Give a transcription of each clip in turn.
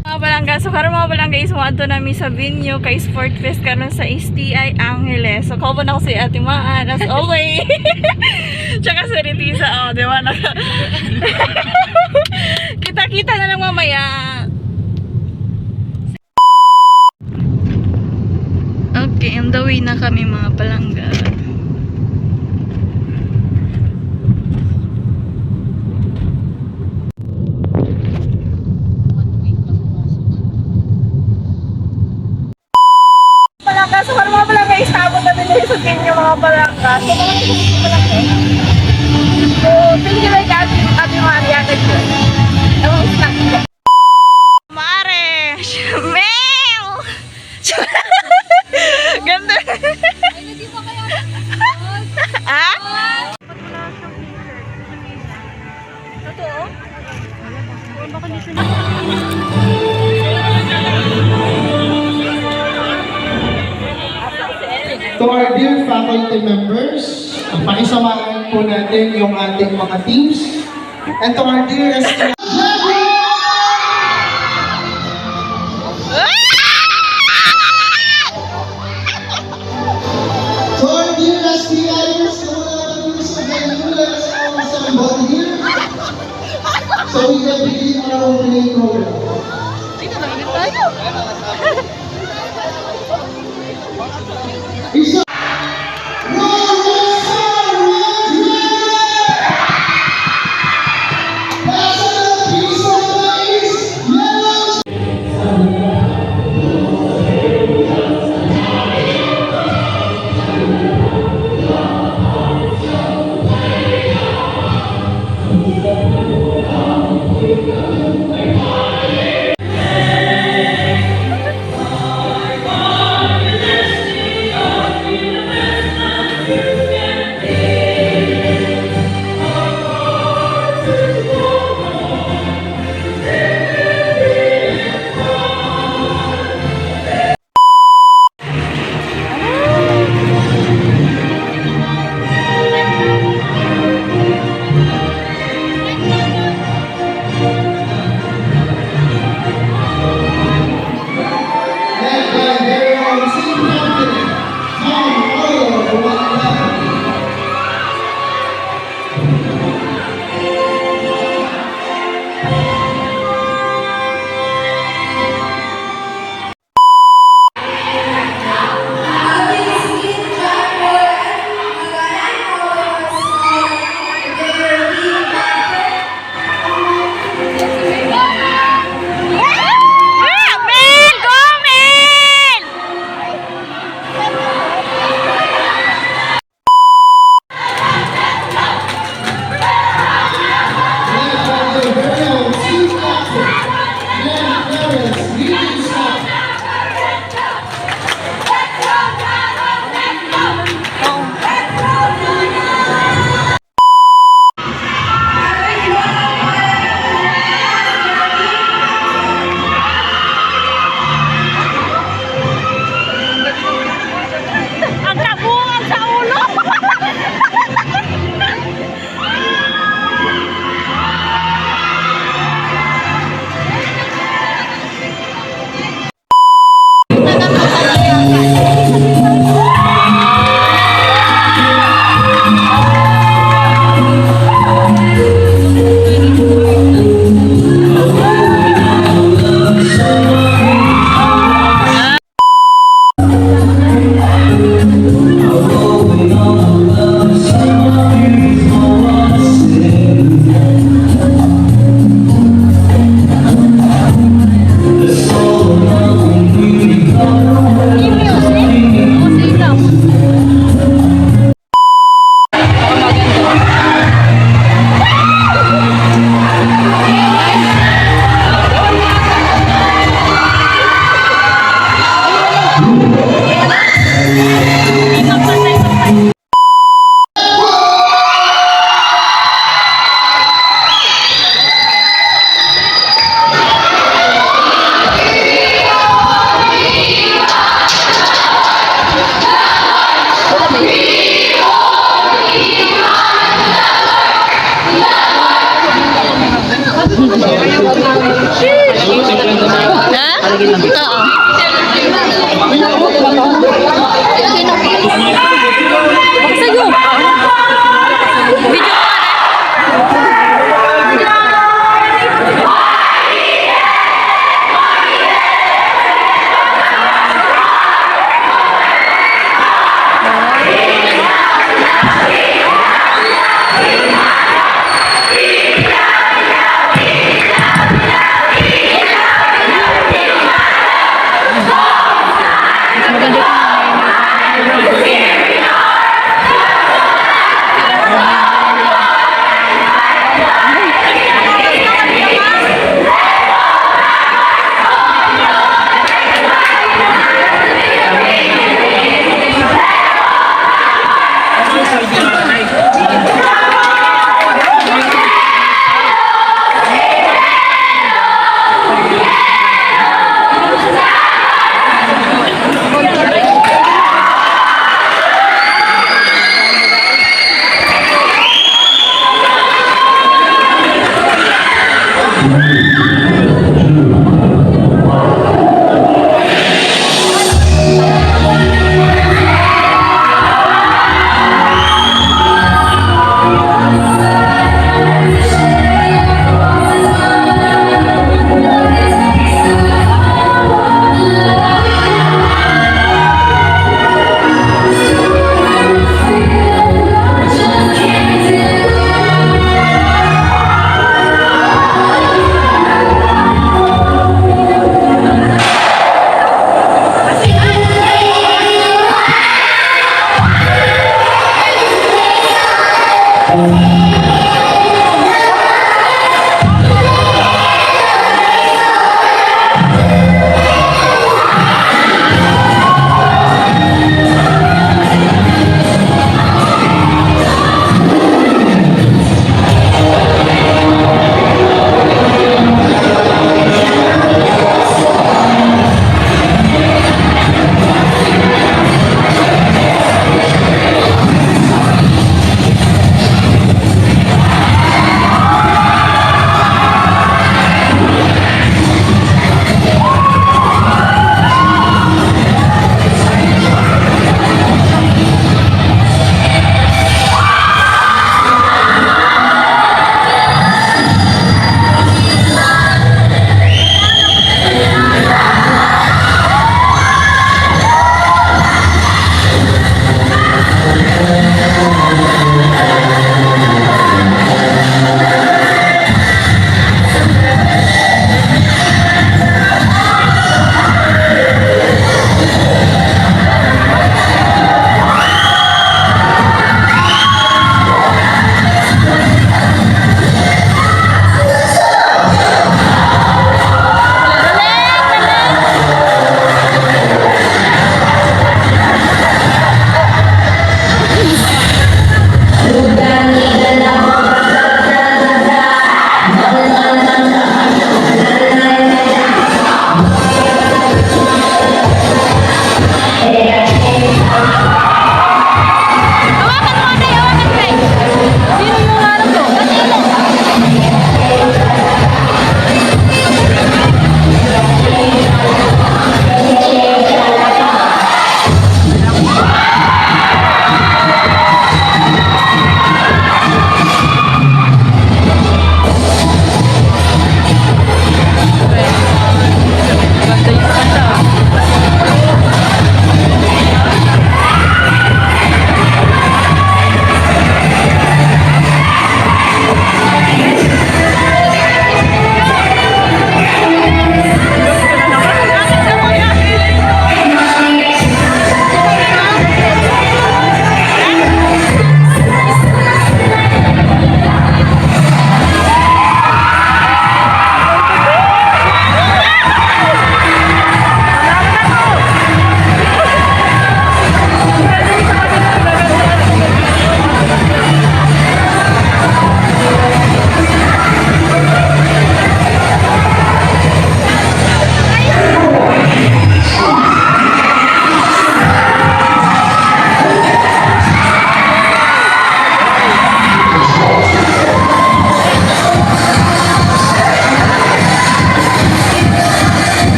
Mga palangga, so karon mga palangga is mo adto nami sa venue kay Sport Fest karon sa STI Angeles. So kauban ako si Ate Maan as always. Tsaka si Ritisa, oh, di ba? Kita-kita na lang mamaya. Okay, on the way na kami mga palangga. Palangga, so para mga palangga, isabot na din sa inyo mga palangga. So mga palangga. So, thank you like Ate Maria kasi. Ewan, snack ko. Mare! Mel! Ganda! Ay, hindi mo kaya Ha? totoo? Wala ba condition? To our dear faculty members, pakisamahan po natin yung ating mga teams. And to our dear STI, to our dear STIers, so wala kami sa venue, let's call somebody here. So we can begin our opening program. Dito na ulit tayo. Isa! Ha? Oo. Sa'yo. Video ko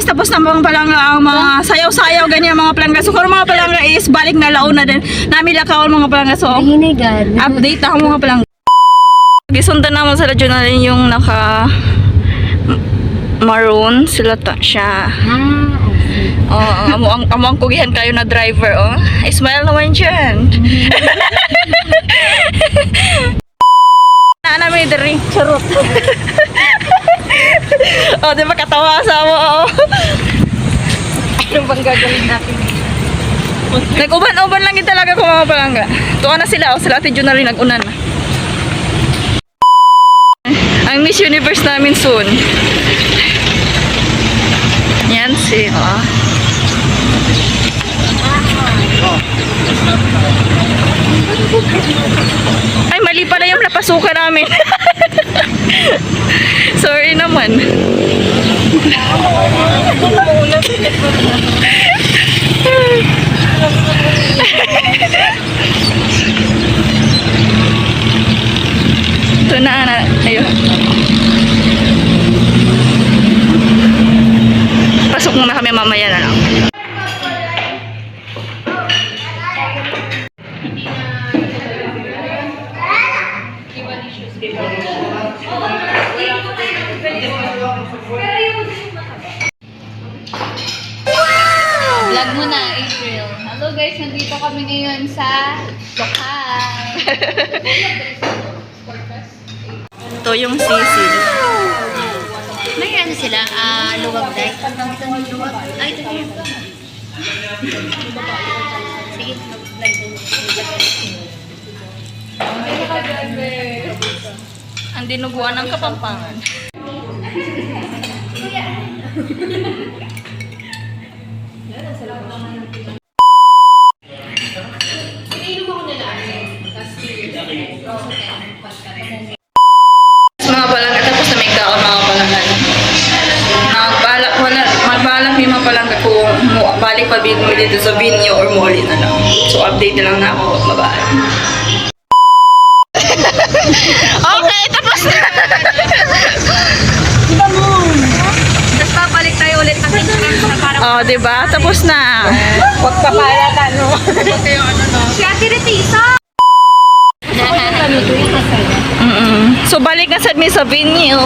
Tapos na mga palangga ang mga sayaw-sayaw ganyan mga palangga. So kung mga palangga is balik na launa din. Nami lakaw mga palangga. So update ako mga palangga. Gisundan naman sa radyo na rin yung naka maroon sila siya. Oh, amo ang kugihan kayo na driver oh. Smile naman diyan. Na namin diri charot. Oh, di ba katawa sa mo? Oh. Ano bang gagawin natin? Nag-uban-uban lang yun talaga kung mga palangga. Tuwa na sila, oh, sila Ate Jun na rin nag-unan na. Ang Miss Universe namin soon. Yan si, oh. Ay, mali pala yung napasukan namin. Sorry naman. Ito na, ayun. Pasok muna kami mamaya na lang. Vlog mo na, April. Hello guys, nandito kami ngayon sa lokal. Ito yung sisig. May ano sila, luwag dahil. Ay, ito yun. Sige, Ang dinuguan ng Kapampangan. Mga palangga, tapos na may kaon mga palangga. Magbalak may mga palangga kung balik pa mo dito sa venue or mall na lang. So update na lang na ako at mabalik. Okay, tapos na! Tapos babalik tayo ulit ng entrance na parang Oh, di ba? Tapos na. Huwag papalatan, no? si Ate Retisa! So, balik na sa venue.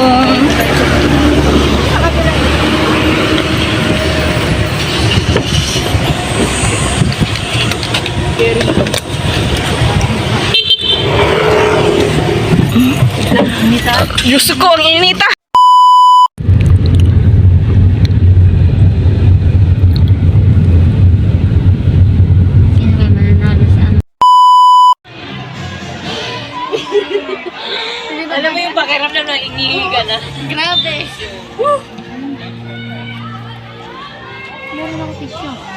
Diyos ko, ang inita. Sino kayo mananalo sa ano? Alam mo yung pakiramdam na ingingi ka na. Grabe! Meron ako tissue.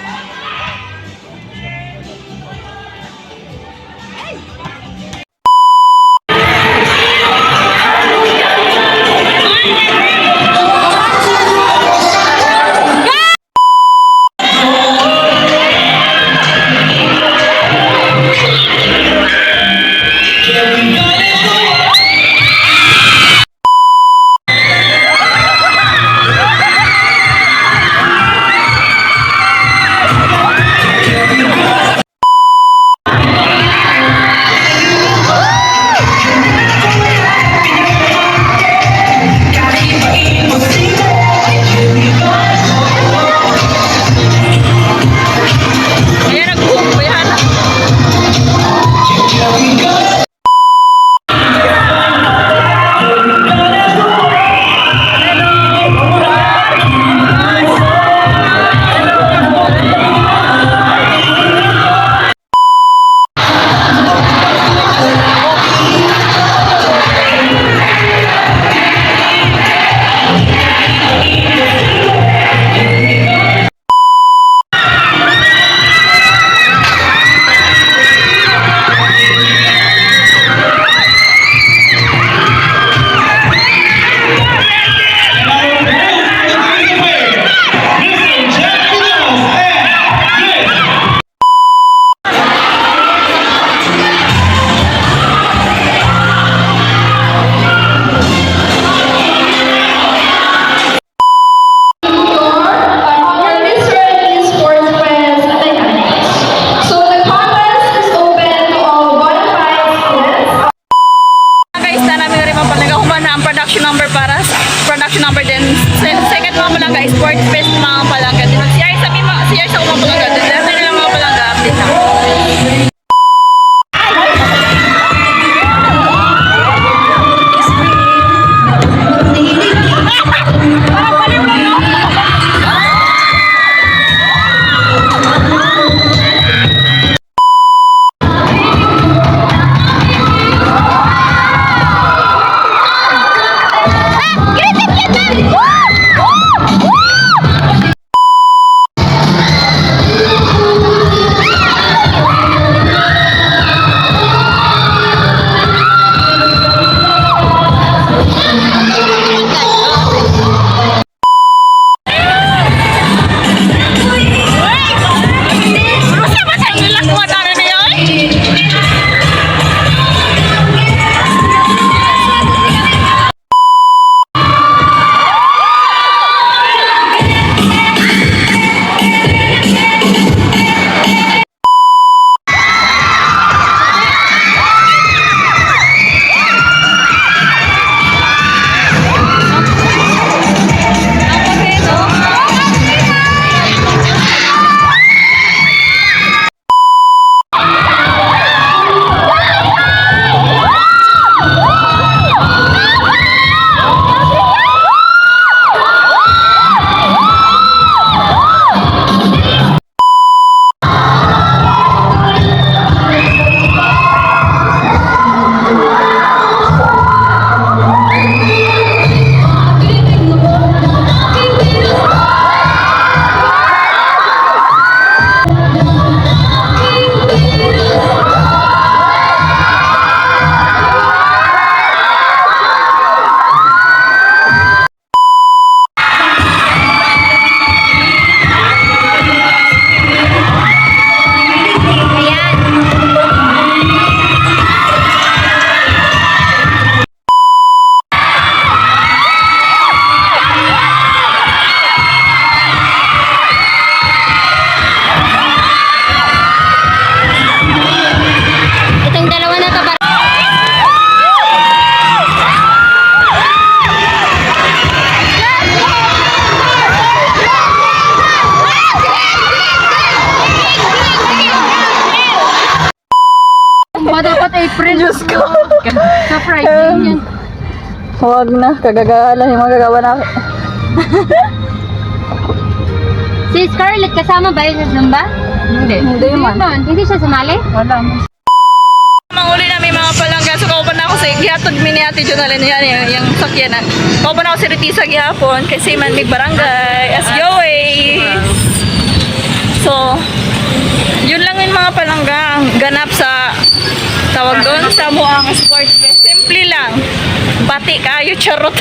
dapat April. Diyos ko. Sa Friday yan. Huwag na, kagagala yung magagawa namin. Si Scarlett, kasama ba yun sa Zumba? Hindi man. Hindi siya sumali? Wala man. Manguli namin mga palangga. So, kauban na ako sa gihatod mini Ate Jonalyn. Yan, yung sakyanan. Kauban ako si Ritisa gihapon kasi man mig barangay. As always. So, yun lang yung mga palangga. Ang ganap sa tawag doon sa Muang Sport Fest. Simple lang. Bati kayo, charot.